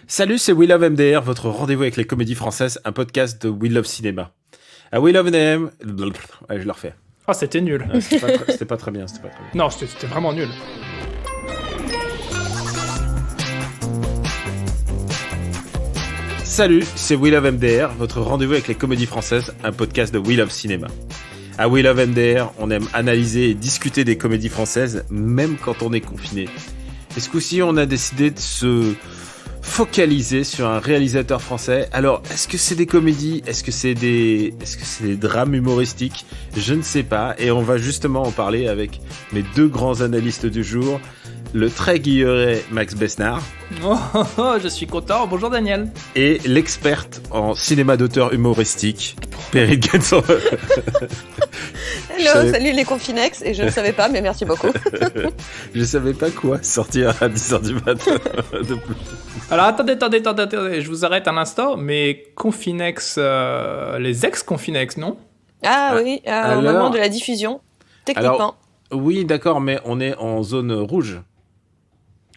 Salut, c'est We Love MDR, votre rendez-vous avec les comédies françaises, un podcast de We Love Cinéma. À We Love MDR... Ouais, je le refais. Oh, c'était nul. C'était pas très bien, Non, c'était vraiment nul. Salut, c'est We Love MDR, votre rendez-vous avec les comédies françaises, un podcast de We Love Cinéma. À We Love MDR, on aime analyser et discuter des comédies françaises, même quand on est confiné. Et ce coup-ci, on a décidé de se focaliser sur un réalisateur français. Alors, est-ce que c'est des comédies ? Est-ce que c'est des drames humoristiques ? Je ne sais pas. Et on va justement en parler avec mes deux grands analystes du jour. Le très guilleret Max Besnard. Je suis content. Bonjour Daniel. Et l'experte en cinéma d'auteur humoristique, Perrine Genson. Hello, salut les Confinex. Et je ne savais pas, mais merci beaucoup. Je savais pas quoi sortir à 10h du matin. Alors attendez, je vous arrête un instant. Mais Confinex, les ex-Confinex, non ? Oui, au moment de la diffusion, techniquement. Alors, oui, d'accord, mais on est en zone rouge.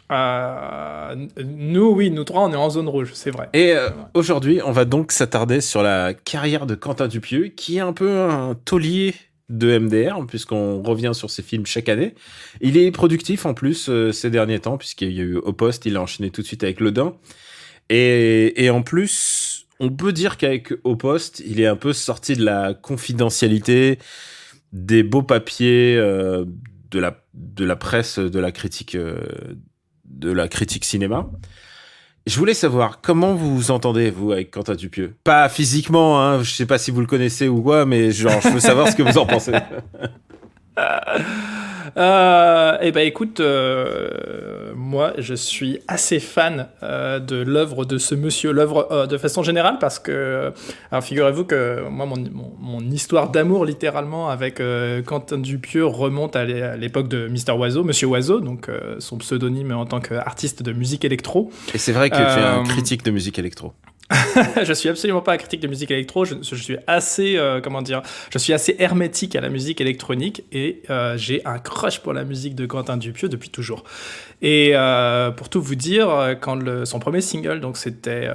Nous trois, on est en zone rouge, c'est vrai. Et aujourd'hui, on va donc s'attarder sur la carrière de Quentin Dupieux, qui est un peu un taulier de MDR, puisqu'on revient sur ses films chaque année. Il est productif en plus ces derniers temps, puisqu'il y a eu Au Poste, il a enchaîné tout de suite avec Le Dain. Et en plus, on peut dire qu'avec Au Poste, il est un peu sorti de la confidentialité, des beaux papiers de la presse, de la critique cinéma. Je voulais savoir comment vous vous entendez, vous, avec Quentin Dupieux. Pas physiquement, hein, je sais pas si vous le connaissez ou quoi, mais genre, je veux savoir ce que vous en pensez. Écoute, moi je suis assez fan de l'œuvre de ce monsieur, l'œuvre de façon générale, parce que, alors figurez-vous que moi mon histoire d'amour littéralement avec Quentin Dupieux remonte à l'époque de Mister Oiseau, Monsieur Oiseau, donc son pseudonyme en tant qu'artiste de musique électro. Et c'est vrai que tu es un critique de musique électro. Je suis absolument pas un critique de musique électro. Je suis assez, je suis assez hermétique à la musique électronique et j'ai un crush pour la musique de Quentin Dupieux depuis toujours. Et pour tout vous dire, quand son premier single, donc c'était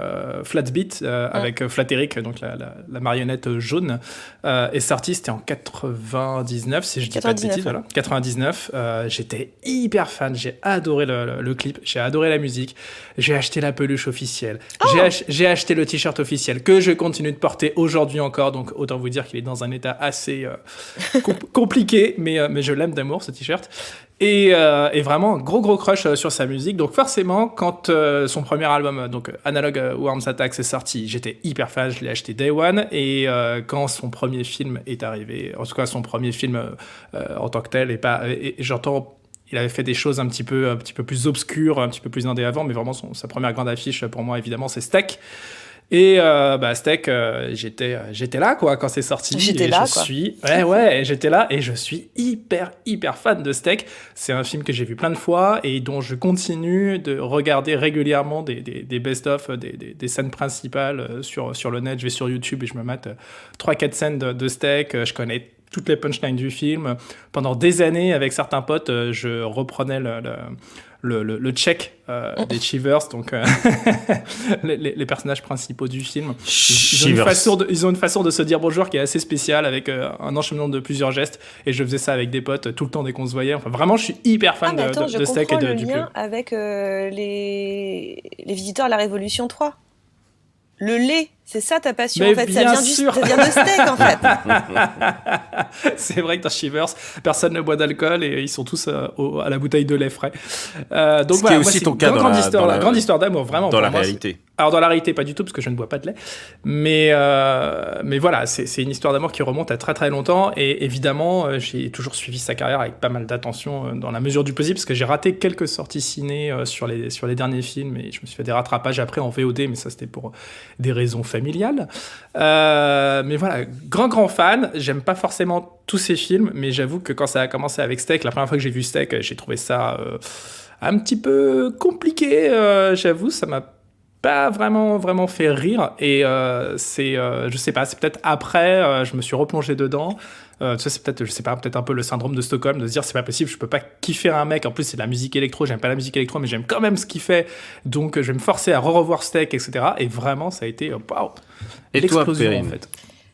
Flat Beat avec Flat Eric, donc la marionnette jaune, est sorti, c'était en 99, si je dis pas de bêtises, voilà. 99. J'étais hyper fan, j'ai adoré le clip, j'ai adoré la musique, j'ai acheté la peluche officielle, j'ai acheté le t-shirt officiel que je continue de porter aujourd'hui encore, donc autant vous dire qu'il est dans un état assez compliqué, mais je l'aime d'amour, ce t-shirt. Et vraiment, gros crush sur sa musique. Donc forcément, quand son premier album, donc Analog Worms Attack, est sorti, j'étais hyper fan, je l'ai acheté Day One. Et quand son premier film est arrivé, en tout cas son premier film en tant que tel, et j'entends... Il avait fait des choses un petit peu plus obscures, un petit peu plus indé avant, mais vraiment sa première grande affiche pour moi, évidemment, c'est Steak. Et Steak, j'étais là quoi quand c'est sorti. J'étais là et je suis hyper fan de Steak. C'est un film que j'ai vu plein de fois et dont je continue de regarder régulièrement des best-of, des scènes principales sur le net. Je vais sur YouTube et je me mate 3-4 scènes de Steak. Je connais toutes les punchlines du film. Pendant des années, avec certains potes, je reprenais le check des Shivers, donc les personnages principaux du film. Ils ont une façon de se dire bonjour qui est assez spéciale, avec un enchaînement de plusieurs gestes, et je faisais ça avec des potes tout le temps dès qu'on se voyait. Enfin, vraiment, je suis hyper fan de Steak et de Dupieux. Je comprends le lien avec les visiteurs à la Révolution 3. Le lait, c'est ça ta passion, mais en fait. Ça vient de Steak, en fait. C'est vrai que dans Shivers, personne ne boit d'alcool et ils sont tous à la bouteille de lait frais. Donc ce qui est aussi ton cas grande histoire d'amour, vraiment. Dans la réalité. Alors dans la réalité, pas du tout, parce que je ne bois pas de lait. Mais voilà, c'est une histoire d'amour qui remonte à très très longtemps. Et évidemment, j'ai toujours suivi sa carrière avec pas mal d'attention dans la mesure du possible, parce que j'ai raté quelques sorties ciné sur les derniers films, et je me suis fait des rattrapages après en VOD, mais ça c'était pour des raisons familiales. Mais voilà, grand fan. J'aime pas forcément tous ces films, mais j'avoue que quand ça a commencé avec Steak, la première fois que j'ai vu Steak, j'ai trouvé ça un petit peu compliqué. J'avoue, ça m'a pas vraiment fait rire, et je sais pas, c'est peut-être après je me suis replongé dedans, Tu sais, c'est peut-être, je sais pas, peut-être un peu le syndrome de Stockholm, de se dire c'est pas possible, je peux pas kiffer un mec, en plus c'est de la musique électro, j'aime pas la musique électro, mais j'aime quand même ce qu'il fait, donc je vais me forcer à revoir Steak, etc. Et vraiment, ça a été, waouh, l'explosion, Perrine, en fait.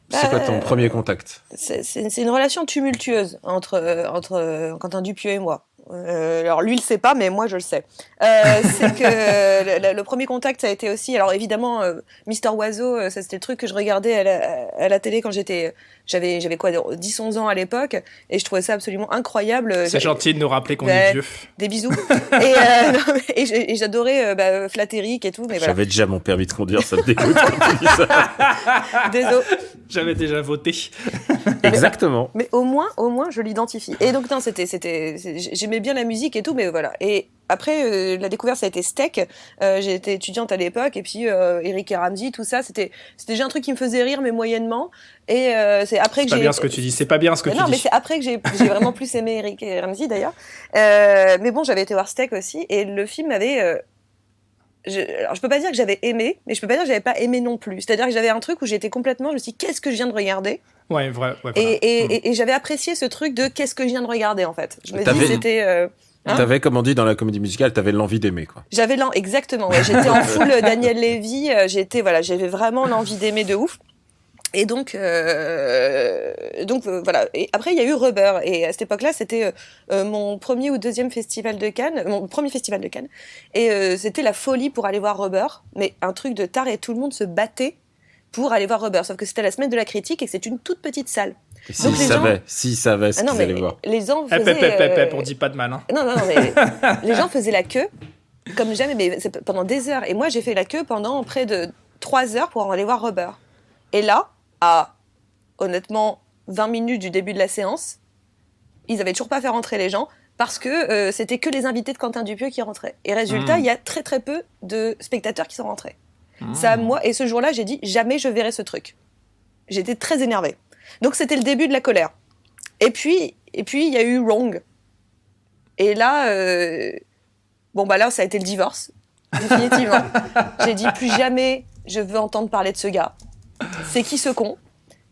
C'est quoi ton premier contact? C'est une relation tumultueuse entre Quentin Dupieux et moi. Alors lui il le sait pas, mais moi je le sais. C'est que le premier contact ça a été aussi, alors évidemment Mister Oiseau, ça c'était le truc que je regardais à la télé quand j'avais quoi, 10-11 ans à l'époque, et je trouvais ça absolument incroyable. C'est gentil de nous rappeler qu'on est vieux. Des bisous. Et j'adorais Flatteric et tout, mais voilà. J'avais déjà mon permis de conduire, ça me dégoûte quand tu dis ça. Désolé. J'avais déjà voté. Exactement. Mais au moins je l'identifie. Et donc non, j'aimais bien la musique et tout, mais voilà. Et après la découverte ça a été Steak. J'étais étudiante à l'époque, et puis Eric et Ramsey, tout ça, c'était déjà un truc qui me faisait rire, mais moyennement. Et c'est après que j'ai. C'est pas bien ce que tu dis. C'est pas bien ce que tu dis. Non, mais c'est après que j'ai vraiment plus aimé Eric et Ramsey d'ailleurs. Mais bon, j'avais été voir Steak aussi, et le film avait. Alors je peux pas dire que j'avais aimé, mais je peux pas dire que j'avais pas aimé non plus. C'est-à-dire que j'avais un truc où j'étais complètement, je me suis dit, qu'est-ce que je viens de regarder? Ouais, vrai. Ouais, voilà. Et j'avais apprécié ce truc de qu'est-ce que je viens de regarder en fait. Je me dis c'était. T'avais, comme on dit dans la comédie musicale, t'avais l'envie d'aimer, quoi. Exactement. Ouais. J'étais en full Daniel Lévy. J'avais vraiment l'envie d'aimer de ouf. Et donc voilà. Et après il y a eu Rubber. Et à cette époque-là, c'était mon premier ou deuxième festival de Cannes, mon premier festival de Cannes. Et c'était la folie pour aller voir Rubber, mais un truc de taré. Tout le monde se battait pour aller voir Rubber, sauf que c'était la semaine de la critique et que c'est une toute petite salle. S'ils savaient ce qu'ils allaient voir. Les gens faisaient... on dit pas de mal. Hein. Non, mais les gens faisaient la queue comme jamais, mais pendant des heures. Et moi, j'ai fait la queue pendant près de 3 heures pour aller voir Rubber. Et là, à honnêtement 20 minutes du début de la séance, ils avaient toujours pas fait rentrer les gens parce que c'était que les invités de Quentin Dupieux qui rentraient. Et résultat, il y a très très peu de spectateurs qui sont rentrés. Ça, moi, et ce jour-là, j'ai dit jamais je verrai ce truc. J'étais très énervée. Donc c'était le début de la colère. Et puis il y a eu Wrong. Et là, là ça a été le divorce, définitivement. J'ai dit plus jamais je veux entendre parler de ce gars. C'est qui ce con?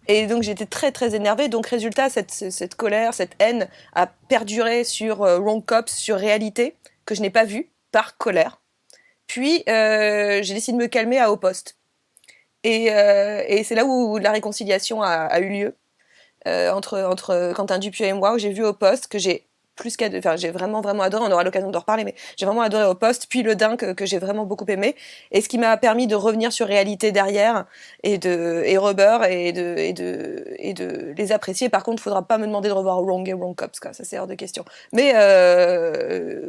Et donc j'étais très très énervée. Donc résultat, cette colère, cette haine a perduré sur Wrong Cops, sur Réalité, que je n'ai pas vu par colère. Puis j'ai décidé de me calmer à Au Poste. Et c'est là où la réconciliation a eu lieu entre Quentin Dupieux et moi, où j'ai vu Au Poste, que j'ai j'ai vraiment vraiment adoré. On aura l'occasion de reparler, mais j'ai vraiment adoré Au Poste, puis Le Dain que j'ai vraiment beaucoup aimé, et ce qui m'a permis de revenir sur Réalité derrière, et Rubber, et de les apprécier. Par contre, il faudra pas me demander de revoir Wrong et Wrong Cops, quoi. Ça c'est hors de question. Mais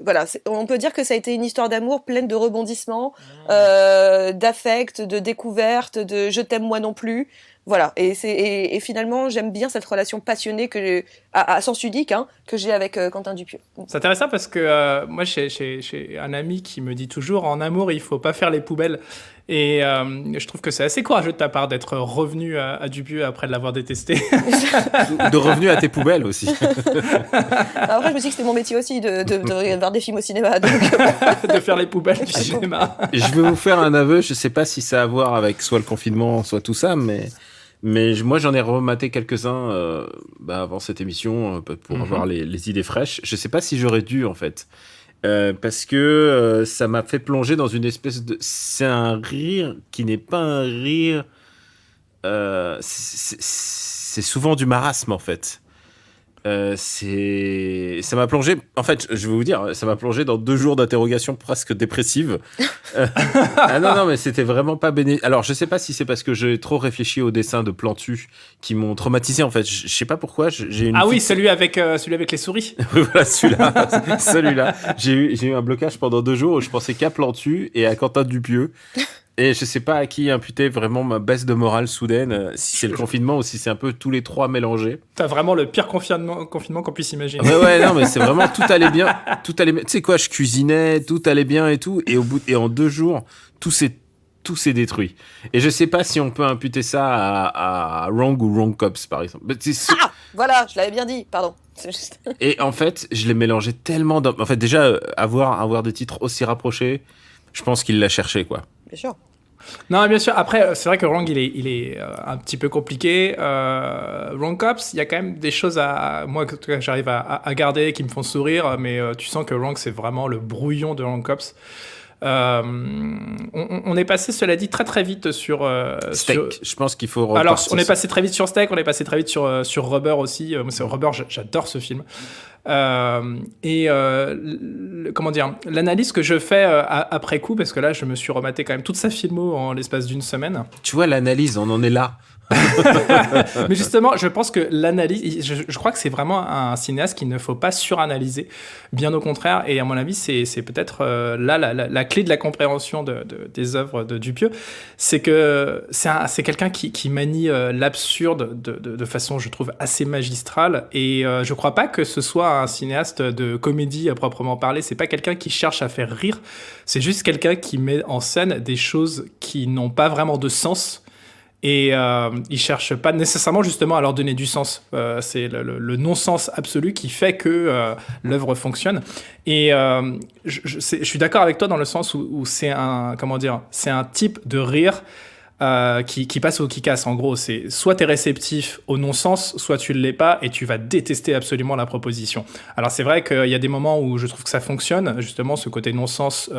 voilà, on peut dire que ça a été une histoire d'amour pleine de rebondissements, d'affect, de découverte, de je t'aime moi non plus. Voilà, et finalement, j'aime bien cette relation passionnée à sens unique, que j'ai avec Quentin Dupieux. C'est intéressant parce que moi, j'ai un ami qui me dit toujours, en amour, il faut pas faire les poubelles. Et je trouve que c'est assez courageux de ta part d'être revenu à Dupieux après de l'avoir détesté. De revenu à tes poubelles aussi. Après, je me suis dit que c'était mon métier aussi de voir des films au cinéma. Donc... de faire les poubelles du cinéma. Je vais vous faire un aveu, je sais pas si ça a à voir avec soit le confinement, soit tout ça, mais moi j'en ai rematé quelques-uns avant cette émission pour avoir les idées fraîches. Je sais pas si j'aurais dû en fait. Parce que ça m'a fait plonger dans une espèce de... C'est un rire qui n'est pas un rire... c'est souvent du marasme, en fait. Ça m'a plongé... En fait, je vais vous dire, ça m'a plongé dans 2 jours d'interrogation presque dépressive. Non, mais c'était vraiment pas bénéfique. Alors, je sais pas si c'est parce que j'ai trop réfléchi aux dessins de Plantu qui m'ont traumatisé, en fait. Je sais pas pourquoi, j'ai une... oui, celui avec les souris. Voilà, celui-là. J'ai eu un blocage pendant 2 jours où je pensais qu'à Plantu et à Quentin Dupieux. Et je sais pas à qui imputer vraiment ma baisse de morale soudaine, si c'est le confinement ou si c'est un peu tous les 3 mélangés. T'as vraiment le pire confinement qu'on puisse imaginer. Ouais, non, mais c'est vraiment tout allait bien. Tu sais quoi, je cuisinais, tout allait bien et tout. Et en 2 jours, tout s'est détruit. Et je sais pas si on peut imputer ça à Wrong ou Wrong Cops, par exemple. Voilà, je l'avais bien dit, pardon. C'est juste... Et en fait, je l'ai mélangé tellement... En fait, déjà, avoir des titres aussi rapprochés, je pense qu'il l'a cherché, quoi. Bien sûr. Non, bien sûr. Après, c'est vrai que Wrong, il est un petit peu compliqué. Wrong Cops, il y a quand même des choses moi, que j'arrive à garder, qui me font sourire, mais tu sens que Wrong, c'est vraiment le brouillon de Wrong Cops. On est passé, cela dit, très très vite sur Steak. Je pense qu'il faut alors on est passé très vite sur Steak, on est passé très vite sur Rubber aussi. Rubber, j'adore ce film. Comment dire, l'analyse que je fais après coup, parce que là je me suis rematé quand même toute sa filmo en l'espace d'une semaine. Tu vois, l'analyse, on en est là. Mais justement, je pense que l'analyse, je crois que c'est vraiment un cinéaste qu'il ne faut pas suranalyser, bien au contraire. Et à mon avis, c'est peut-être là la clé de la compréhension des œuvres de Dupieux, c'est que c'est quelqu'un qui manie l'absurde de façon, je trouve, assez magistrale. Et je crois pas que ce soit un cinéaste de comédie à proprement parler. C'est pas quelqu'un qui cherche à faire rire. C'est juste quelqu'un qui met en scène des choses qui n'ont pas vraiment de sens. Et il cherche pas nécessairement justement à leur donner du sens. C'est le non-sens absolu qui fait que l'œuvre fonctionne. Et je suis d'accord avec toi dans le sens où c'est c'est un type de rire qui passe ou qui casse. En gros, c'est soit t'es réceptif au non-sens, soit tu ne l'es pas et tu vas détester absolument la proposition. Alors c'est vrai qu'il y a des moments où je trouve que ça fonctionne, justement ce côté non-sens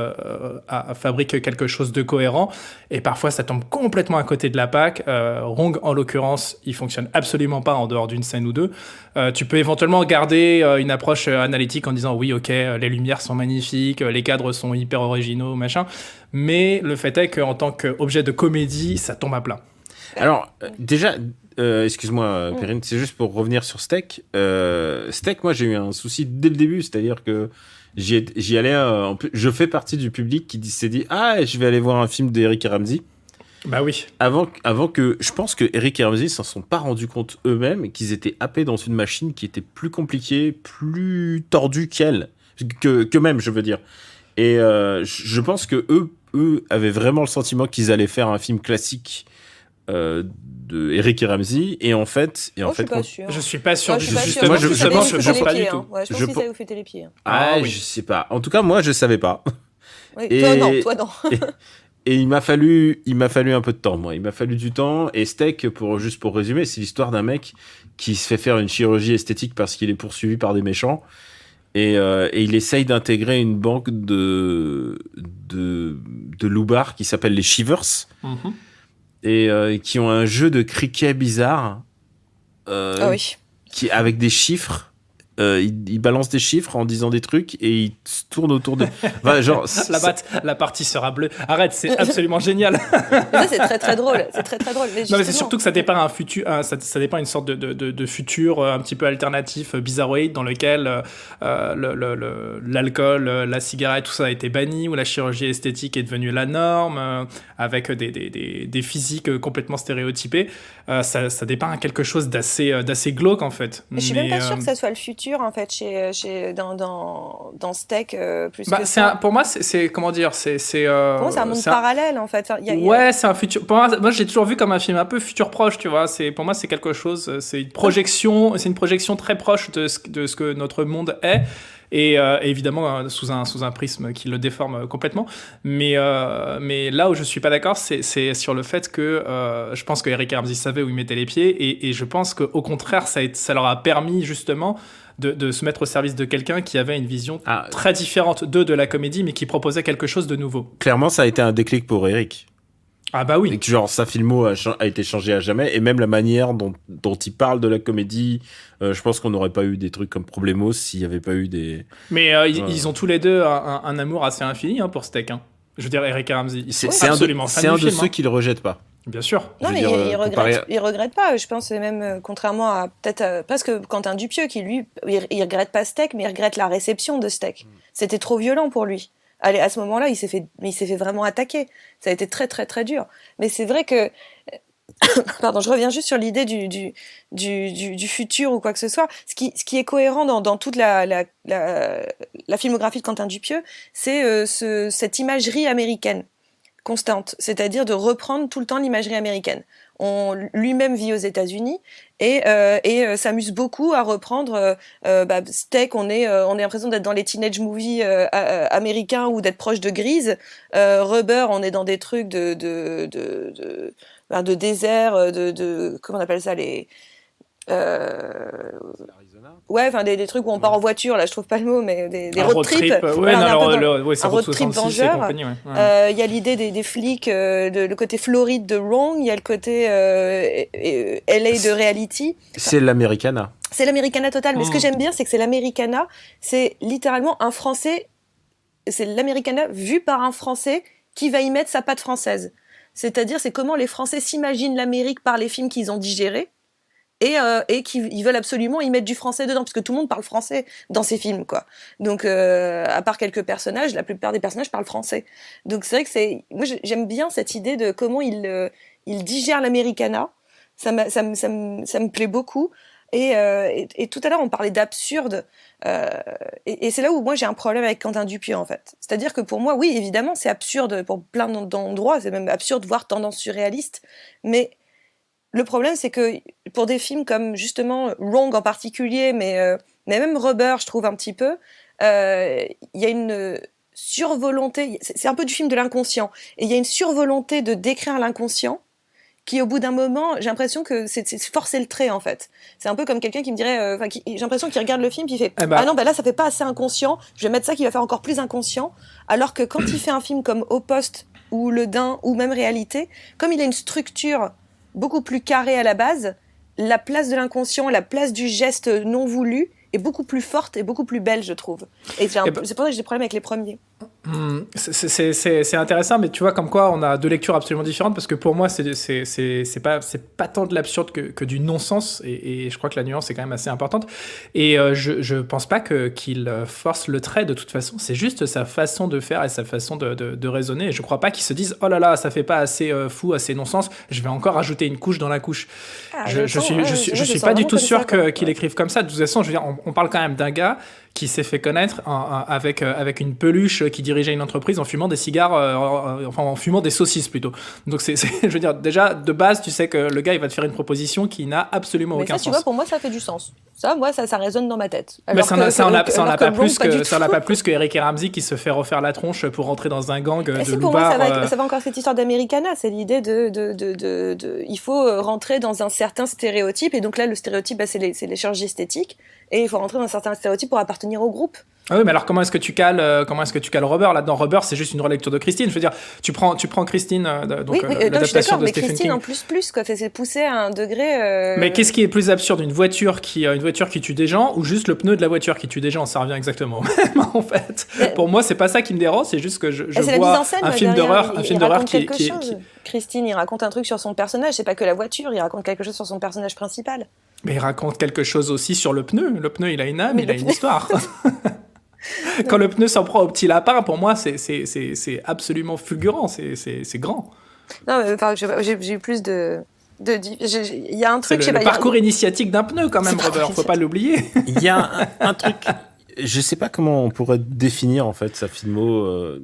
fabrique quelque chose de cohérent, et parfois ça tombe complètement à côté de la plaque. Wrong en l'occurrence, il fonctionne absolument pas en dehors d'une scène ou deux. Tu peux éventuellement garder une approche analytique en disant oui, ok, les lumières sont magnifiques, les cadres sont hyper originaux, machin, mais le fait est qu'en tant qu'objet de comédie, ça tombe à plat. Alors, déjà, excuse-moi, Perrine, c'est juste pour revenir sur Steak. Steak, moi, j'ai eu un souci dès le début, c'est-à-dire que j'y allais. Je fais partie du public qui s'est dit ah, je vais aller voir un film d'Eric et Ramsey. Bah oui. Avant que, je pense que Eric et Ramsey s'en sont pas rendus compte eux-mêmes et qu'ils étaient happés dans une machine qui était plus compliquée, plus tordue qu'eux-mêmes, je veux dire. Et je pense que eux avaient vraiment le sentiment qu'ils allaient faire un film classique de Eric et Ramsey, et en fait, je suis pas sûr. Je suis pas sûr. Moi, je sais pas du tout. Ouais, je pense qu'ils avaient fouetté les pieds. Oui. Je sais pas. En tout cas, moi, je savais pas. Oui, toi non. Et il m'a fallu un peu de temps, moi. Il m'a fallu du temps. Et Steak, juste pour résumer, c'est l'histoire d'un mec qui se fait faire une chirurgie esthétique parce qu'il est poursuivi par des méchants. Et il essaye d'intégrer une banque de loupards qui s'appelle les Shivers. Mm-hmm. Et qui ont un jeu de cricket bizarre. Qui, avec des chiffres. Il balance des chiffres en disant des trucs et il se tourne autour de... Enfin, genre, la partie sera bleue. Arrête, c'est absolument génial. Ça, c'est très très drôle. C'est très très drôle. Non, mais c'est surtout que ça dépend un futur, ça dépend une sorte de futur un petit peu alternatif, bizarroïde, dans lequel l'alcool, la cigarette, tout ça a été banni, où la chirurgie esthétique est devenue la norme, avec des physiques complètement stéréotypées. Ça dépeint à quelque chose d'assez glauque en fait. Mais je suis même pas sûre que ça soit le futur en fait dans Steak plus que ça. Pour moi c'est comment dire, c'est pour moi c'est un monde parallèle en fait. Ouais, c'est un futur. Pour moi j'ai toujours vu comme un film un peu futur proche, tu vois. Pour moi c'est quelque chose, c'est une projection très proche de ce que notre monde est. Et évidemment sous un prisme qui le déforme complètement, mais là où je suis pas d'accord, c'est sur le fait que je pense que Eric et Ramsey savait où ils mettaient les pieds, et je pense qu'au contraire ça leur a permis justement de se mettre au service de quelqu'un qui avait une vision très différente de la comédie, mais qui proposait quelque chose de nouveau. Clairement, ça a été un déclic pour Eric. Ah bah oui. Et que genre sa filmo a été changée à jamais, et même la manière dont il parle de la comédie, je pense qu'on n'aurait pas eu des trucs comme Problemos s'il n'y avait pas eu des... Mais ils ont tous les deux un amour assez infini pour Steak. Hein. Je veux dire, Eric et Ramsey, ils sont absolument fans du film. C'est un de ceux qui le rejettent pas. Bien sûr. Non, mais il regrette pas. Je pense même, contrairement à peut-être presque Quentin Dupieux, qui lui, il regrette pas Steak, mais il regrette la réception de Steak. C'était trop violent pour lui. Allez, à ce moment-là, il s'est fait vraiment attaquer. Ça a été très très très dur. Mais c'est vrai que, pardon, je reviens juste sur l'idée du futur ou quoi que ce soit. Ce qui est cohérent dans toute la filmographie de Quentin Dupieux, c'est cette imagerie américaine constante, c'est-à-dire de reprendre tout le temps l'imagerie américaine. lui-même vit aux États-Unis et s'amuse beaucoup à reprendre Steak, on est l'impression d'être dans les teenage movies américains ou d'être proche de Grease. Rubber, on est dans des trucs de désert, comment on appelle ça, les ouais, enfin des trucs où on part en voiture, là je trouve pas le mot, mais des road trips. Ouais, un road trip vengeur. Il y a l'idée des flics, le côté Floride de Wrong, il y a le côté LA de Reality. C'est l'Americana. C'est l'Americana total, mais ce que j'aime bien, c'est que c'est l'Americana, c'est littéralement un Français, c'est l'Americana vu par un Français qui va y mettre sa patte française. C'est-à-dire, c'est comment les Français s'imaginent l'Amérique par les films qu'ils ont digérés. Et qu'ils veulent absolument y mettre du français dedans, parce que tout le monde parle français dans ces films, quoi. Donc, à part quelques personnages, la plupart des personnages parlent français. Donc, c'est vrai que moi, j'aime bien cette idée de comment il digère l'Americana. Ça me plaît beaucoup. Et tout à l'heure, on parlait d'absurde. Et c'est là où moi, j'ai un problème avec Quentin Dupieux, en fait. C'est-à-dire que pour moi, oui, évidemment, c'est absurde pour plein d'endroits. C'est même absurde, voire tendance surréaliste. Mais le problème, c'est que pour des films comme justement Wrong en particulier, mais même Rubber, je trouve un petit peu, il y a une survolonté, c'est un peu du film de l'inconscient, et il y a une survolonté de décrire l'inconscient qui, au bout d'un moment, j'ai l'impression que c'est forcer le trait, en fait. C'est un peu comme quelqu'un qui me dirait, j'ai l'impression qu'il regarde le film, puis il fait ah non, là, ça fait pas assez inconscient, je vais mettre ça qui va faire encore plus inconscient, alors que quand il fait un film comme Au Poste, ou Le Dain, ou même Réalité, comme il a une structure beaucoup plus carré à la base, la place de l'inconscient, la place du geste non voulu est beaucoup plus forte et beaucoup plus belle, je trouve. Et c'est pour ça que j'ai des problèmes avec les premiers. C'est intéressant, mais tu vois, comme quoi on a deux lectures absolument différentes, parce que pour moi, c'est pas tant de l'absurde que du non-sens, et je crois que la nuance est quand même assez importante. Et je pense pas qu'il force le trait de toute façon, c'est juste sa façon de faire et sa façon de raisonner. Et je crois pas qu'il se dise oh là là, ça fait pas assez fou, assez non-sens, je vais encore ajouter une couche dans la couche. Je suis pas du tout sûr qu'il écrive comme ça. De toute façon, je veux dire, on parle quand même d'un gars qui s'est fait connaître avec une peluche qui dirigeait une entreprise en fumant des cigares, en fumant des saucisses plutôt. Donc je veux dire, déjà de base, tu sais que le gars il va te faire une proposition qui n'a absolument aucun sens. Mais ça, tu vois, pour moi, ça fait du sens. Ça, moi, ça résonne dans ma tête. Mais ça n'a pas plus que Eric et Ramsey qui se fait refaire la tronche pour rentrer dans un gang de loupards. Pour moi, ça va encore cette histoire d'Americana. C'est l'idée il faut rentrer dans un certain stéréotype. Et donc là, le stéréotype, c'est les chirurgies esthétiques. Et il faut rentrer dans un certain stéréotype pour appartenir au groupe. Ah oui, mais alors comment est-ce que tu cales Rubber là-dedans? Rubber, c'est juste une relecture de Christine. Je veux dire, tu prends Christine, l'adaptation de Stephen Christine King. En plus, quoi. C'est poussé à un degré. Mais qu'est-ce qui est plus absurde, une voiture qui tue des gens, ou juste le pneu de la voiture qui tue des gens? Ça revient exactement au même, en fait. Pour moi, c'est pas ça qui me dérange, c'est juste que je vois un film d'horreur, qui. Christine, il raconte un truc sur son personnage. C'est pas que la voiture, il raconte quelque chose sur son personnage principal. Mais il raconte quelque chose aussi sur le pneu. Le pneu, il a une âme, il a une histoire. Quand le pneu s'en prend au petit lapin, pour moi, c'est absolument fulgurant, c'est grand. Non, mais j'ai eu plus de... Il y a un truc... C'est le parcours initiatique d'un pneu, quand même, Robert, faut pas l'oublier. Il y a un truc... Je sais pas comment on pourrait définir, en fait, sa filmo,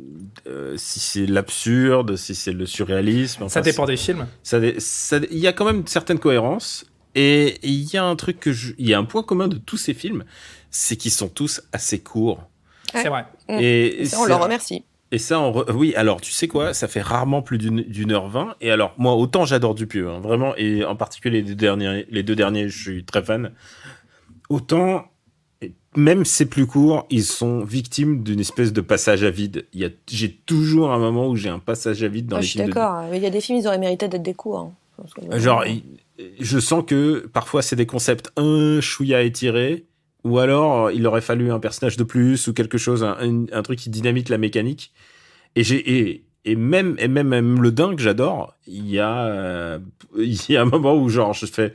si c'est l'absurde, si c'est le surréalisme. Ça dépend des films. Il y a quand même certaines cohérences. Et il y a un truc il y a un point commun de tous ces films, c'est qu'ils sont tous assez courts. C'est vrai. Et ça, on leur remercie. Et ça, oui, alors tu sais quoi, ça fait rarement plus d'une heure 20. Et alors, moi, autant j'adore Dupieux, hein, vraiment, et en particulier les deux derniers, je suis très fan. Autant, même c'est plus court, ils sont victimes d'une espèce de passage à vide. J'ai toujours un moment où j'ai un passage à vide dans les films. Je suis d'accord, mais il y a des films, ils auraient mérité d'être des courts. Hein. Genre, je sens que parfois c'est des concepts un chouïa étirés, ou alors il aurait fallu un personnage de plus ou quelque chose, un truc qui dynamite la mécanique. Et même le dingue, j'adore. Il y a un moment où genre je fais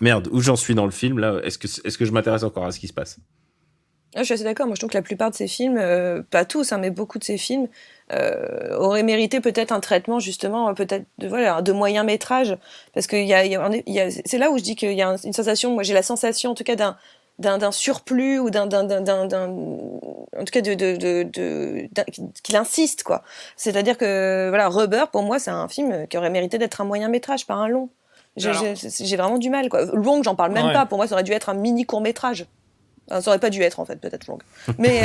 merde, où j'en suis dans le film là. Est-ce que je m'intéresse encore à ce qui se passe? Je suis assez d'accord. Moi, je trouve que la plupart de ces films, pas tous, hein, mais beaucoup de ces films, auraient mérité peut-être un traitement justement, peut-être de moyen métrage, parce que c'est là où je dis qu'il y a une sensation. Moi, j'ai la sensation, en tout cas, d'un surplus ou en tout cas qu'il insiste, quoi. C'est-à-dire que Rubber, pour moi, c'est un film qui aurait mérité d'être un moyen métrage, pas un long. Alors. J'ai vraiment du mal, quoi. Long, j'en parle même Ouais. pas. Pour moi, ça aurait dû être un mini court-métrage. Enfin, ça aurait pas dû être, en fait, peut-être long. Mais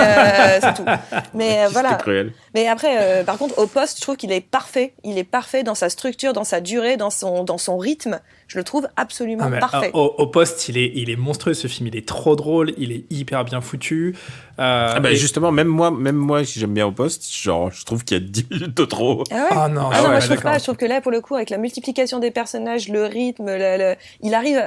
c'est tout. Mais voilà. C'était cruel. Mais après, par contre, au poste, je trouve qu'il est parfait. Il est parfait dans sa structure, dans sa durée, dans son rythme. Je le trouve absolument parfait. Au poste, il est monstrueux ce film. Il est trop drôle. Il est hyper bien foutu. Justement, même moi, si j'aime bien au poste, genre, je trouve qu'il y a 10 minutes de trop. Ah ouais. Ah non, Ah non, moi ouais, je trouve d'accord. pas. Je trouve que là, pour le coup, avec la multiplication des personnages, le rythme,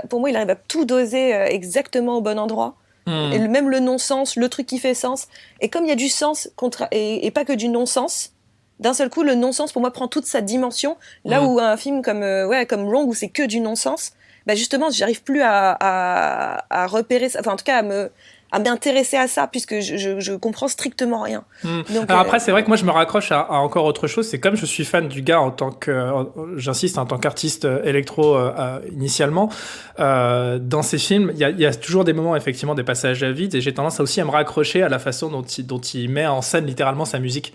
pour moi, il arrive à tout doser exactement au bon endroit. Et même le non-sens, le truc qui fait sens. Et comme il y a du sens et pas que du non-sens, d'un seul coup, le non-sens pour moi prend toute sa dimension. Là où un film comme Wrong, où c'est que du non-sens, bah justement, j'arrive plus à repérer ça. Enfin, en tout cas, à m'intéresser à ça, puisque je comprends strictement rien. Donc, Alors après, c'est vrai que moi, je me raccroche à encore autre chose. C'est comme je suis fan du gars en tant que, j'insiste, en tant qu'artiste électro initialement, dans ces films, il y a toujours des moments, effectivement, des passages à vide, et j'ai tendance aussi à me raccrocher à la façon dont il met en scène littéralement sa musique.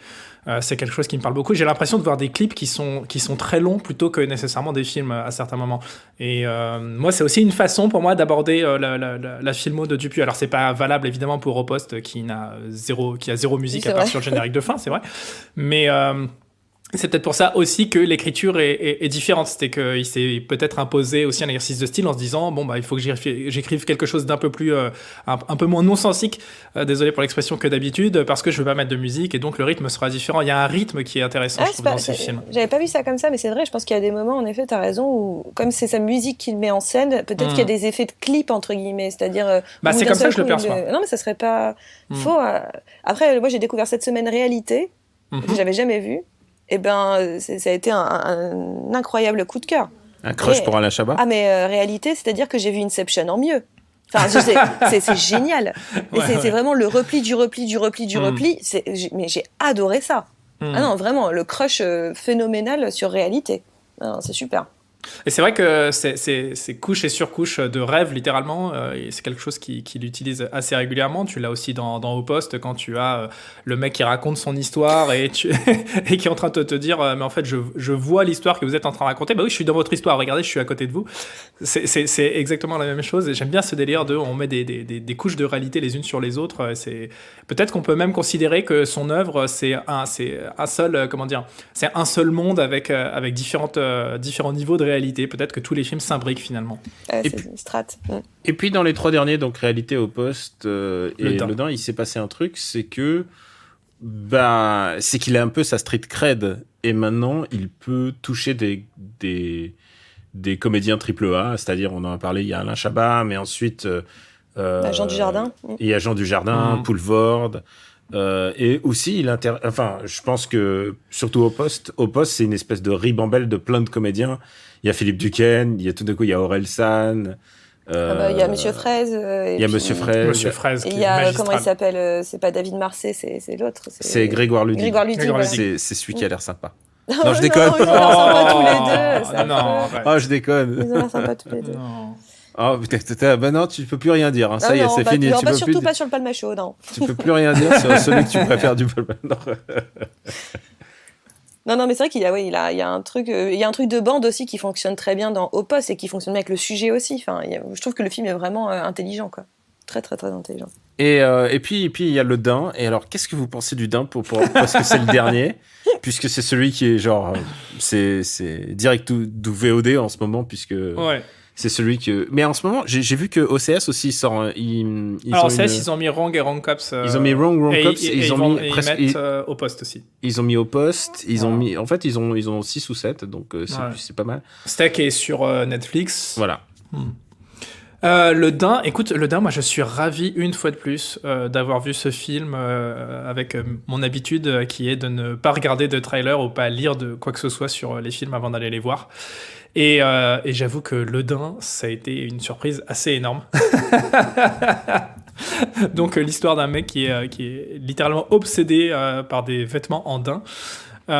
C'est quelque chose qui me parle beaucoup. J'ai l'impression de voir des clips qui sont très longs plutôt que nécessairement des films à certains moments. Et moi, c'est aussi une façon pour moi d'aborder la filmo de Dupuis. Alors, c'est pas valable évidemment pour Au Poste qui a zéro musique C'est à part vrai. sur le générique de fin, c'est vrai. Mais c'est peut-être pour ça aussi que l'écriture est différente. C'était qu'il s'est peut-être imposé aussi un exercice de style en se disant bon bah il faut que j'écrive quelque chose d'un peu plus un peu moins non-sensique, désolé pour l'expression, que d'habitude, parce que je veux pas mettre de musique et donc le rythme sera différent. Il y a un rythme qui est intéressant, ouais, je trouve, dans ces films. j'avais pas vu ça comme ça, mais c'est vrai. Je pense qu'il y a des moments, en effet, t'as raison, où comme c'est sa musique qu'il met en scène, peut-être qu'il y a des effets de clip entre guillemets, c'est-à-dire. C'est comme ça que je le perçois. Non, mais ça serait pas faux. Après, moi, j'ai découvert cette semaine Réalité, que j'avais jamais vu. Et ben, ça a été un incroyable coup de cœur. Un crush pour Alain Chabat. Ah, mais Réalité, c'est-à-dire que j'ai vu Inception en mieux. Enfin, c'est génial. Et c'est vraiment le repli du repli du repli du repli. Mais j'ai adoré ça. Ah non, vraiment, le crush phénoménal sur Réalité. Non, c'est super. Et c'est vrai que c'est couche et surcouche de rêve, littéralement, et c'est quelque chose qu'il utilise assez régulièrement. Tu l'as aussi dans Au Poste, quand tu as le mec qui raconte son histoire et qui est en train de te dire mais en fait, je vois l'histoire que vous êtes en train de raconter. Bah oui, je suis dans votre histoire, regardez, je suis à côté de vous. C'est exactement la même chose, et j'aime bien ce délire on met des couches de réalité les unes sur les autres. Peut-être qu'on peut même considérer que son œuvre, c'est un seul, c'est un seul monde avec différents niveaux de réalité. Peut-être que tous les films s'imbriquent finalement. C'est strat. Et puis dans les 3 derniers, donc Réalité, Au Poste et Le Dain, il s'est passé un truc, c'est que c'est qu'il a un peu sa street cred, et maintenant il peut toucher des comédiens AAA, c'est-à-dire, on en a parlé, il y a Alain Chabat, mais ensuite Jean Dujardin. Il y a Jean Dujardin, Poulvord. Et aussi, je pense que surtout Au Poste, c'est une espèce de ribambelle de plein de comédiens. Il y a Philippe Duquesne, il y a tout d'un coup, il y a Aurel San. Il y a Monsieur Fraise. Il y a Monsieur Fraise. Monsieur Fraise, Et qui il y a, est magistral. comment il s'appelle c'est pas David Marsay, c'est l'autre. C'est Grégoire Ludig. Grégoire Ludig, voilà. C'est celui qui a l'air sympa. Non, je déconne. Ils ont l'air sympas tous les deux. c'est Non, affreux. ouais. Oh, je déconne. Ils ont l'air sympas tous les deux. Non. Oh, putain, non, tu peux plus rien dire. Hein. Ça y est, c'est fini. Non, Tu peux surtout plus, pas sur le palmacho, non. tu peux plus rien dire sur celui que tu préfères du Palma. Non, mais c'est vrai qu'il y a un truc de bande aussi qui fonctionne très bien dans Au Poste et qui fonctionne bien avec le sujet aussi. Enfin, je trouve que le film est vraiment intelligent, quoi. Très, très, très intelligent. Et puis il y a Le Dain. Et alors, qu'est-ce que vous pensez du Dain parce que c'est le dernier, puisque c'est celui qui est genre, c'est direct du VOD en ce moment, puisque Ouais. c'est celui que. Mais en ce moment, j'ai vu que OCS aussi sort. Alors, ils ont mis Wrong et Wrong Cops. Ils ont mis Wrong Cops. Et ils ont mis presque. ils mettent Au Poste aussi. Ils ont mis Au Poste. Ils ont Voilà. mis. En fait, ils ont 6 ou 7, donc c'est pas mal. Steak est sur Netflix. Voilà. Le Dain, écoute, Le Dain, moi je suis ravi une fois de plus d'avoir vu ce film avec mon habitude qui est de ne pas regarder de trailer ou pas lire de quoi que ce soit sur les films avant d'aller les voir. Et j'avoue que Le Dain, ça a été une surprise assez énorme. Donc l'histoire d'un mec qui est littéralement obsédé par des vêtements en daim. Je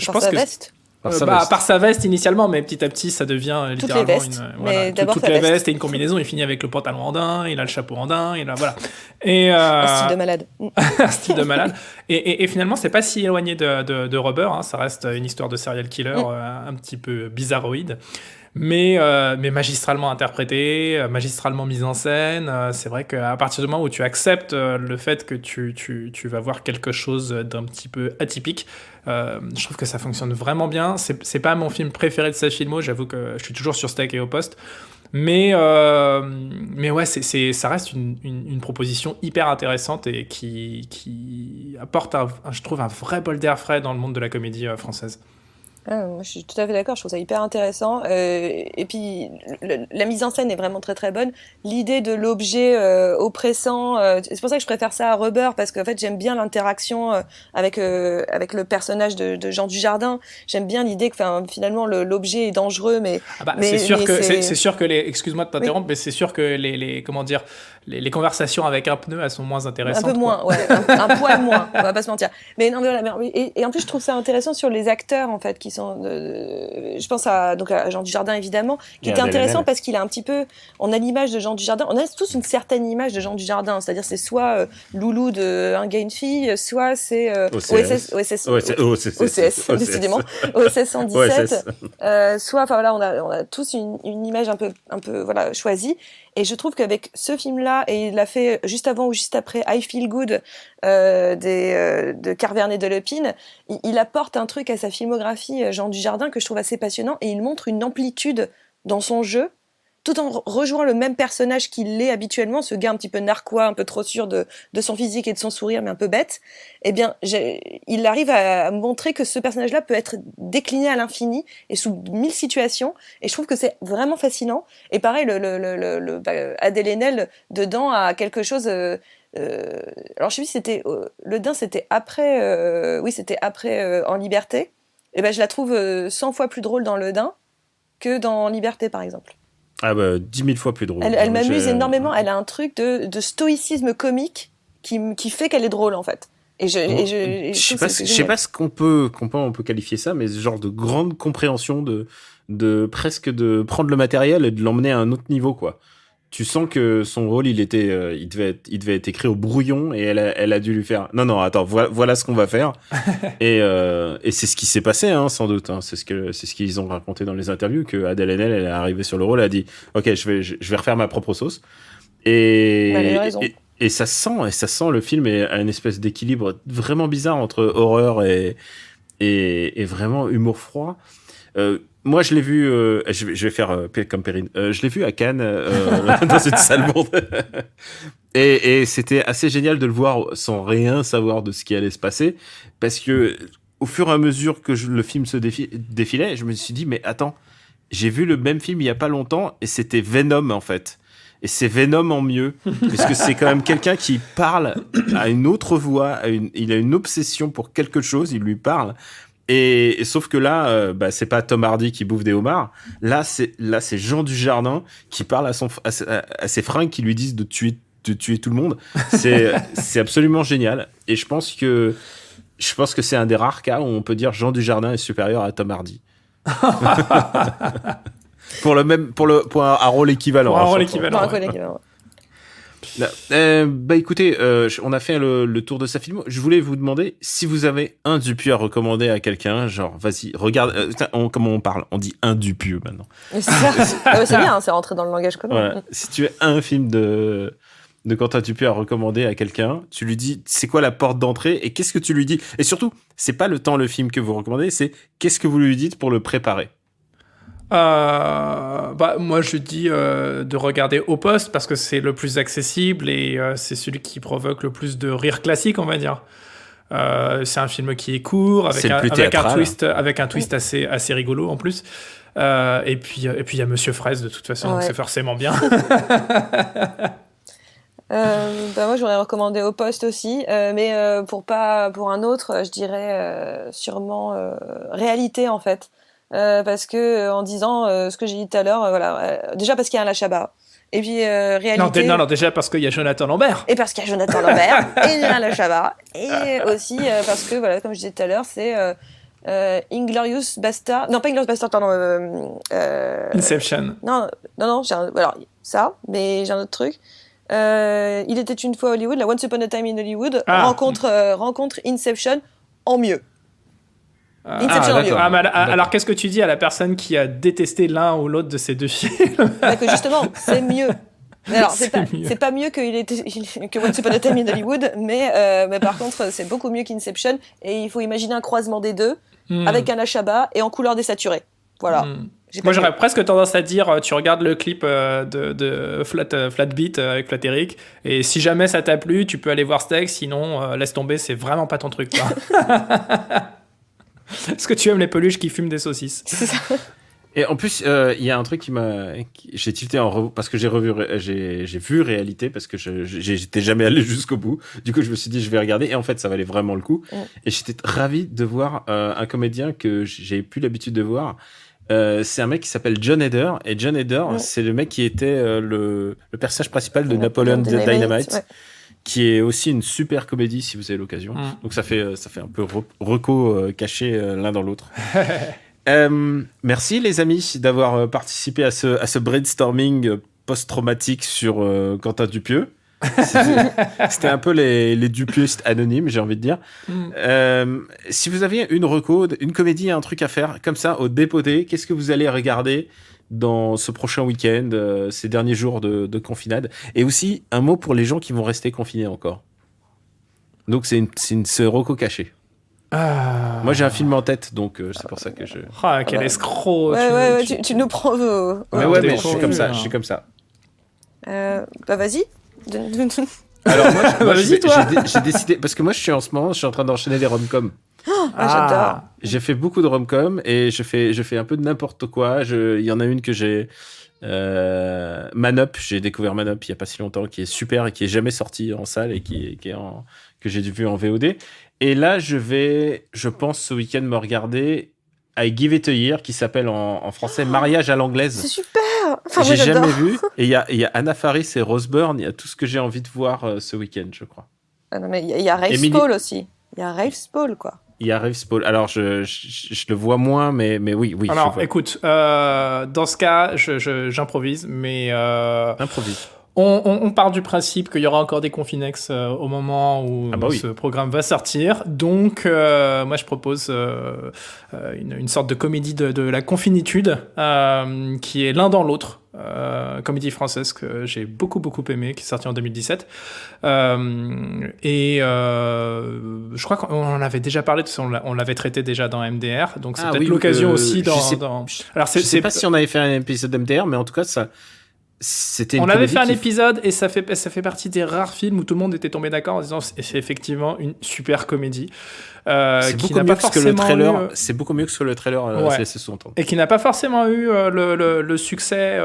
Par pense sa que veste. par sa veste initialement, mais petit à petit ça devient Toutes les littéralement vestes, mais d'abord toutes sa les veste. vestes et une combinaison. Il finit avec le pantalon en daim, il a le chapeau en daim, il a voilà. Et Un style de malade. un style de malade. Et finalement, c'est pas si éloigné de Rubber. Hein. Ça reste une histoire de serial killer un petit peu bizarroïde. mais magistralement interprété, magistralement mise en scène. C'est vrai qu'à partir du moment où tu acceptes le fait que tu vas voir quelque chose d'un petit peu atypique, je trouve que ça fonctionne vraiment bien. C'est pas mon film préféré de sa filmo, j'avoue que je suis toujours sur Steak et au poste. Mais ouais, ça reste une proposition hyper intéressante et qui apporte, je trouve, un vrai bol d'air frais dans le monde de la comédie française. Moi, je suis tout à fait d'accord, je trouve ça hyper intéressant. Et puis, la mise en scène est vraiment très très bonne. L'idée de l'objet oppressant, c'est pour ça que je préfère ça à Rubber, parce qu'en fait, j'aime bien l'interaction avec le personnage de Jean Dujardin. J'aime bien l'idée que finalement, l'objet est dangereux, mais... c'est sûr que excuse-moi de t'interrompre, mais c'est sûr que les comment dire, les conversations avec un pneu, elles sont moins intéressantes. Un peu moins, ouais, un poil moins, on va pas se mentir. Mais non, mais voilà, et en plus, je trouve ça intéressant sur les acteurs, en fait, qui sont... je pense à Jean Dujardin, évidemment, qui était intéressant parce qu'il a un petit peu... On a l'image de Jean Dujardin, on a tous une certaine image de Jean Dujardin, c'est-à-dire c'est soit Loulou de Un gars, une fille, soit c'est OSS, décidément, OSS 117, soit, enfin voilà, on a tous une image un peu voilà, choisie. Et je trouve qu'avec ce film-là, et il l'a fait juste avant ou juste après I Feel Good de Carverne et de Lepine, il apporte un truc à sa filmographie, Jean Dujardin, que je trouve assez passionnant, et il montre une amplitude dans son jeu, tout en rejoignant le même personnage qu'il l'est habituellement, ce gars un petit peu narquois, un peu trop sûr de son physique et de son sourire, mais un peu bête. Eh bien, il arrive à montrer que ce personnage-là peut être décliné à l'infini et sous 1000 situations. Et je trouve que c'est vraiment fascinant. Et pareil, Adèle Haenel dedans a quelque chose. Alors, je sais plus si c'était le Dain, c'était après. Oui, c'était après En Liberté. Et ben, je la trouve 100 fois plus drôle dans le Dain que dans En Liberté, par exemple. Ah bah 10 000 fois plus drôle. Elle m'amuse énormément. Elle a un truc de stoïcisme comique qui fait qu'elle est drôle, en fait. Je sais pas ce qu'on peut qualifier ça, mais ce genre de grande compréhension de presque de prendre le matériel et de l'emmener à un autre niveau, quoi. Tu sens que son rôle, il devait être écrit au brouillon et elle a dû lui faire. Non, attends, voilà ce qu'on va faire. et c'est ce qui s'est passé, hein, sans doute. Hein. C'est ce qu'ils ont raconté dans les interviews, que Adèle Haenel, elle est arrivée sur le rôle, elle a dit, ok, je vais refaire ma propre sauce. Et ça sent le film a une espèce d'équilibre vraiment bizarre entre horreur et vraiment humour froid. Moi, je l'ai vu, je vais faire comme Perrine, je l'ai vu à Cannes, dans une salle monde. Et c'était assez génial de le voir sans rien savoir de ce qui allait se passer, parce que au fur et à mesure que le film se défilait, je me suis dit, mais attends, j'ai vu le même film il y a pas longtemps, et c'était Venom, en fait. Et c'est Venom en mieux, parce que c'est quand même quelqu'un qui parle à une autre voix, il a une obsession pour quelque chose, il lui parle. Et sauf que là, c'est pas Tom Hardy qui bouffe des homards. Là, c'est Jean Dujardin qui parle à ses fringues qui lui disent de tuer tout le monde. C'est absolument génial. Et je pense que c'est un des rares cas où on peut dire Jean Dujardin est supérieur à Tom Hardy. pour un rôle équivalent. Pour un rôle équivalent. Écoutez, on a fait le tour de sa film. Je voulais vous demander si vous avez un Dupieux à recommander à quelqu'un. Genre, vas-y, regarde. Comment on parle? On dit un Dupieux maintenant. C'est bien, c'est rentré dans le langage commun. Voilà. Si tu as un film de Quentin Dupieux à recommander à quelqu'un, tu lui dis c'est quoi la porte d'entrée et qu'est-ce que tu lui dis? Et surtout, c'est pas le film que vous recommandez, c'est qu'est-ce que vous lui dites pour le préparer? Moi je dis de regarder Au Poste parce que c'est le plus accessible et c'est celui qui provoque le plus de rire classique, on va dire. C'est un film qui est court avec un twist assez rigolo en plus. Et puis il y a Monsieur Fraise de toute façon, donc c'est forcément bien. Moi j'aurais recommandé Au Poste aussi, mais pour un autre, je dirais sûrement Réalité, en fait. Parce que en disant ce que j'ai dit tout à l'heure, déjà parce qu'il y a un Lachabas, et puis Réalité. Non, déjà parce qu'il y a Jonathan Lambert. Et parce qu'il y a Jonathan Lambert, et il y a un Lachabas, et aussi parce que voilà, comme je disais tout à l'heure, c'est Inglourious Bastard. Non, pas Inglourious Bastard, pardon. Inception. Non, alors ça, mais j'ai un autre truc. Il était une fois Hollywood, la Once Upon a Time in Hollywood, rencontre Inception en mieux. Inception en mieux. d'accord. Mais alors qu'est-ce que tu dis à la personne qui a détesté l'un ou l'autre de ces deux films? Que justement, c'est mieux. Alors, C'est mieux. c'est pas mieux que Once Upon a Time in Hollywood, mais par contre, c'est beaucoup mieux qu'Inception. Et il faut imaginer un croisement des deux, avec un Ashaba et en couleur désaturée. Voilà. Moi, j'aurais presque tendance à dire, tu regardes le clip de Flat Beat avec Flat Eric, et si jamais ça t'a plu, tu peux aller voir Steak, sinon, laisse tomber, c'est vraiment pas ton truc, quoi. Est-ce que tu aimes les peluches qui fument des saucisses? C'est ça. Et en plus, il y a un truc j'ai tilté parce que j'ai vu Réalité parce que j'étais jamais allé jusqu'au bout. Du coup, je me suis dit je vais regarder et en fait, ça valait vraiment le coup. Et j'étais ravi de voir un comédien que j'ai plus l'habitude de voir. C'est un mec qui s'appelle John Heder et John Heder, c'est le mec qui était le personnage principal de Napoleon Dynamite. Ouais. Qui est aussi une super comédie si vous avez l'occasion. Donc ça fait un peu reco caché l'un dans l'autre. Merci les amis d'avoir participé à ce brainstorming post-traumatique sur Quentin Dupieux. C'était un peu les Dupieuistes anonymes, j'ai envie de dire. Si vous aviez une reco, une comédie, un truc à faire comme ça au dépoté, qu'est-ce que vous allez regarder dans ce prochain week-end, ces derniers jours de confinade? Et aussi un mot pour les gens qui vont rester confinés encore. Donc c'est une reco cachée. Moi j'ai un film en tête, donc c'est pour ça que je. Ah, quel escroc! Tu nous prends mais je suis comme ça, je suis comme ça. Bah vas-y. Alors moi Vas-y, toi. j'ai décidé parce que moi je suis en train d'enchaîner les rom-coms. J'adore. J'ai fait beaucoup de rom-coms et je fais un peu de n'importe quoi. Il y en a une que j'ai Man Up, j'ai découvert Man Up il y a pas si longtemps, qui est super et qui est jamais sorti en salle et que j'ai vu en VOD. Et là, je pense ce week-end me regarder I Give It a Year, qui s'appelle en français Mariage à l'anglaise. C'est super. Enfin, j'ai j'adore. jamais vu. Et il y a Anna Faris et Rose Byrne. Il y a tout ce que j'ai envie de voir ce week-end, je crois. Ah non, mais il y a Rafe Spall aussi. Il y a Rafe Spall, quoi. Il y a Rafe Spall. Alors, je le vois moins, mais oui. Alors, écoute, dans ce cas, j'improvise, mais... Improvise. On part du principe qu'il y aura encore des Confinex au moment où ce programme va sortir. Donc, moi, je propose une sorte de comédie de la confinitude qui est l'un dans l'autre. Comédie française que j'ai beaucoup aimé, qui est sortie en 2017. Je crois qu'on en avait déjà parlé, parce qu'on l'avait traité déjà dans MDR. Donc, c'est peut-être l'occasion aussi Alors, je sais pas si on avait fait un épisode MDR, mais en tout cas, ça... On avait fait un épisode et ça fait partie des rares films où tout le monde était tombé d'accord en disant c'est effectivement une super comédie. C'est beaucoup mieux que le trailer. C'est beaucoup mieux que ce que le trailer laissait sous-entendre. Et qui n'a pas forcément eu le succès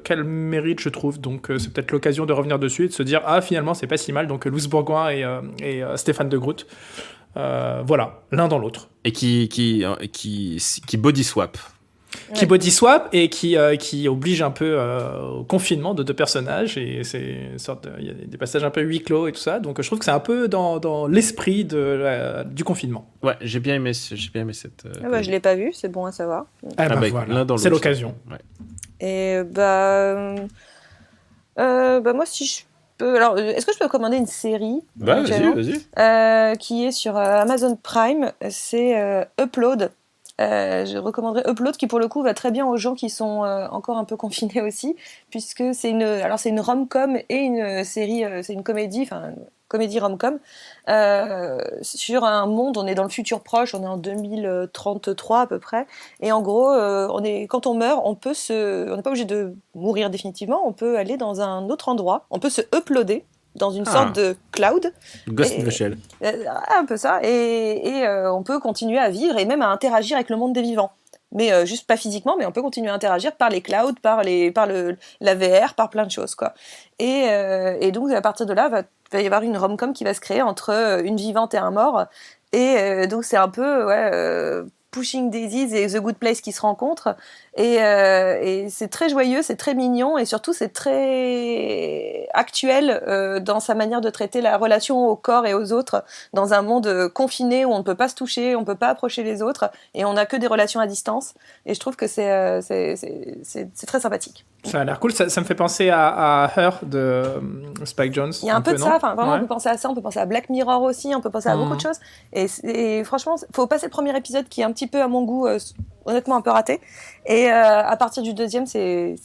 qu'elle mérite, je trouve. Donc c'est peut-être l'occasion de revenir dessus et de se dire finalement c'est pas si mal. Donc Louis Bourgoin et Stéphane de Groot. Voilà, l'un dans l'autre. Et qui body swap. Qui body swap et qui oblige un peu au confinement de deux personnages, et c'est une sorte il y a des passages un peu huis clos et tout ça, donc je trouve que c'est un peu dans l'esprit du confinement. Ouais, j'ai bien aimé cette je l'ai pas vu, c'est bon à savoir. Voilà, c'est l'occasion. Ouais. Et moi si je peux, alors est-ce que je peux commander une série? Vas-y. Qui est sur Amazon Prime, c'est Upload. Je recommanderais Upload, qui pour le coup va très bien aux gens qui sont encore un peu confinés aussi, puisque c'est une rom-com et une série, c'est une comédie rom-com sur un monde. On est dans le futur proche, on est en 2033 à peu près, et en gros quand on meurt, on n'est pas obligé de mourir définitivement, on peut aller dans un autre endroit, on peut se uploader dans une sorte de cloud. Ghost in the Shell. Un peu ça. Et on peut continuer à vivre et même à interagir avec le monde des vivants. Mais juste pas physiquement, mais on peut continuer à interagir par les clouds, par la VR, par plein de choses, quoi. Et donc, à partir de là, va y avoir une rom-com qui va se créer entre une vivante et un mort. Et donc, c'est un peu... Pushing Daisies et The Good Place qui se rencontrent, et c'est très joyeux, c'est très mignon, et surtout c'est très actuel dans sa manière de traiter la relation au corps et aux autres dans un monde confiné où on ne peut pas se toucher, on ne peut pas approcher les autres, et on n'a que des relations à distance, et je trouve que c'est très sympathique. Ça a l'air cool, ça me fait penser à Her de Spike Jonze. Il y a un peu de ça, vraiment, on peut penser à ça, on peut penser à Black Mirror aussi, on peut penser à beaucoup de choses, et franchement, il faut passer le premier épisode qui est un petit peu à mon goût, honnêtement un peu raté. Et à partir du deuxième, c'est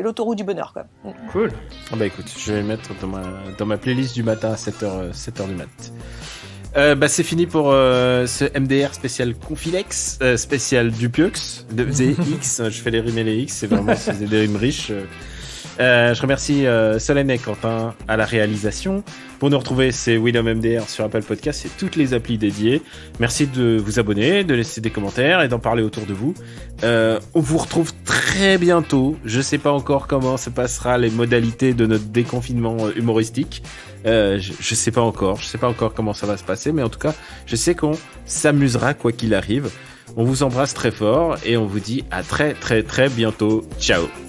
l'autoroute du bonheur, quoi. Cool. Ah bah écoute, je vais le mettre dans ma playlist du matin à 7h du mat. C'est fini pour ce MDR spécial Confilex, spécial Dupiox, des X. Je fais les rimes et les X, c'est des rimes riches. Je remercie Solène et Quentin à la réalisation. Pour nous retrouver, c'est William MDR sur Apple Podcast et toutes les applis dédiées. Merci de vous abonner, de laisser des commentaires et d'en parler autour de vous. On vous retrouve très bientôt. Je sais pas encore comment se passera les modalités de notre déconfinement humoristique. Je sais pas encore comment ça va se passer, mais en tout cas, je sais qu'on s'amusera quoi qu'il arrive. On vous embrasse très fort et on vous dit à très très très bientôt. Ciao.